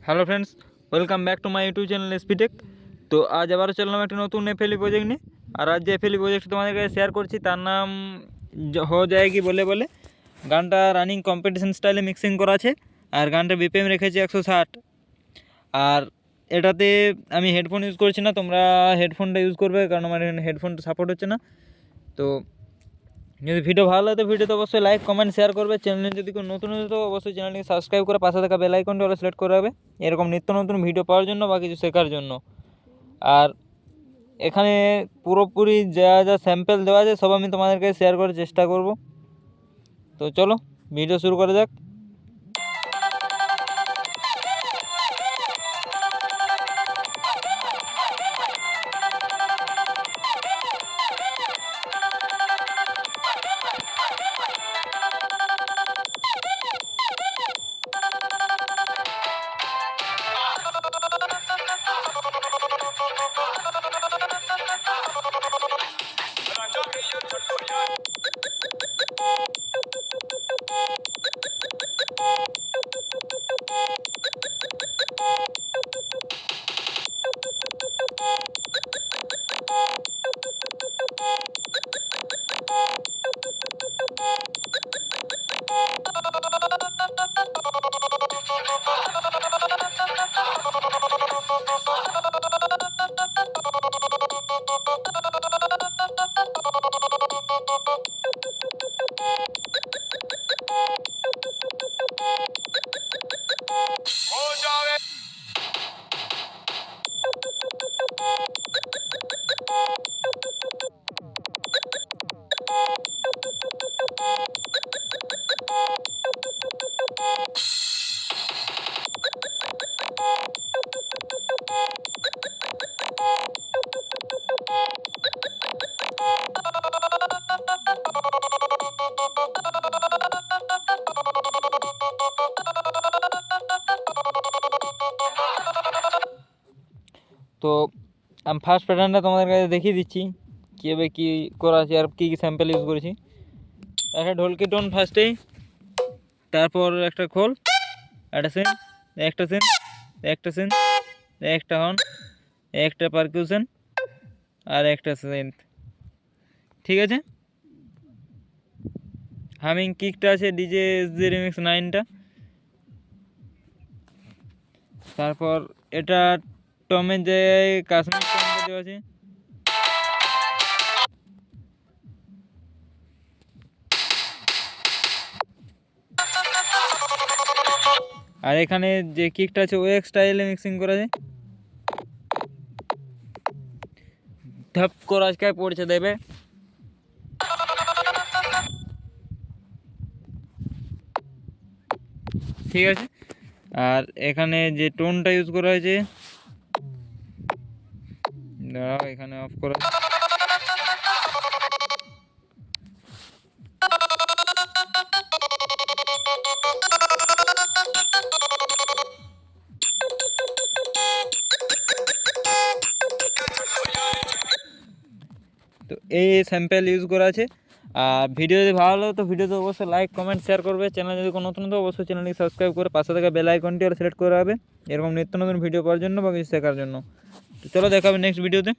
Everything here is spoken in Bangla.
Hello friends, welcome back to my YouTube channel SP Tech. তো আজ আবারও চললাম একটা নতুন এফএলই প্রজেক্ট নিয়ে। আর আজ যে এফএলই প্রজেক্ট তোমাদের কাছে শেয়ার করছি তার নাম হো যায়গি বলে বলে। গানটা রানিং কম্পিটিশন স্টাইলে মিক্সিং করা আছে আর গানটা বিপিএম রেখেছি 160। আর এটাতে আমি হেডফোন ইউজ করছি না, তোমরা হেডফোনটা ইউজ করবে কারণ আমার হেডফোনটা সাপোর্ট হচ্ছে না। তো যদি ভিডিও ভালো লাগে তো ভিডিওতে অবশ্যই লাইক কমেন্ট শেয়ার করবে। চ্যানেলে যদি কেউ নতুন হতো তো অবশ্যই চ্যানেলটিকে সাবস্ক্রাইব করে পাশে থাকা বেল আইকনটি হলে সিলেক্ট করে রাখবে এরকম নিত্য নতুন ভিডিও পাওয়ার জন্য বা কিছু শেখার জন্য। আর এখানে পুরোপুরি যা যা স্যাম্পল দেওয়া আছে সব আমি তোমাদেরকে শেয়ার করার চেষ্টা করব। তো চলো ভিডিও শুরু করা যাক। তো আমি ফার্স্ট প্যাটার্নটা তোমাদের কাছে দেখিয়ে দিচ্ছি কীভাবে কী করা আছে আর কী কী স্যাম্পল ইউজ করেছি। একটা ঢোলকি টোন ফার্স্টেই, তারপর একটা খোল, একটা সেন, একটা সেন, একটা সেন, একটা হর্ন, একটা পারকিউশন আর একটা সেন্থ। ঠিক আছে। হামিং কিকটা আছে ডিজে এসজি রিমিক্স 9টা। তারপর এটা টমের জায়গায় কাশ্মীর টমটা দেওয়া আছে। আর এখানে যে কিকটা আছে ওয়েক স্টাইলে মিক্সিং করা আছে। ধপ করে আজকে পড়ছে দেবে। ঠিক আছে। আর এখানে যে টোনটা ইউজ করা হয়েছে, দাঁড়াও এখানে অফ করা। তো এই স্যাম্পল ইউজ করা আছে। আর ভিডিও যদি ভালো লাগে তো ভিডিওতে অবশ্যই লাইক কমেন্ট শেয়ার করবে। চ্যানেল যদি কোনো নতুন তো অবশ্যই চ্যানেলটিকে সাবস্ক্রাইব করে পাশে থাকা বেল আইকনটি সিলেক্ট করে রাখবে এরকম নিত্য নতুন ভিডিও পাওয়ার জন্য বা কিছু শেখার জন্য। তো চলো দেখা হবে নেক্সট ভিডিওতে।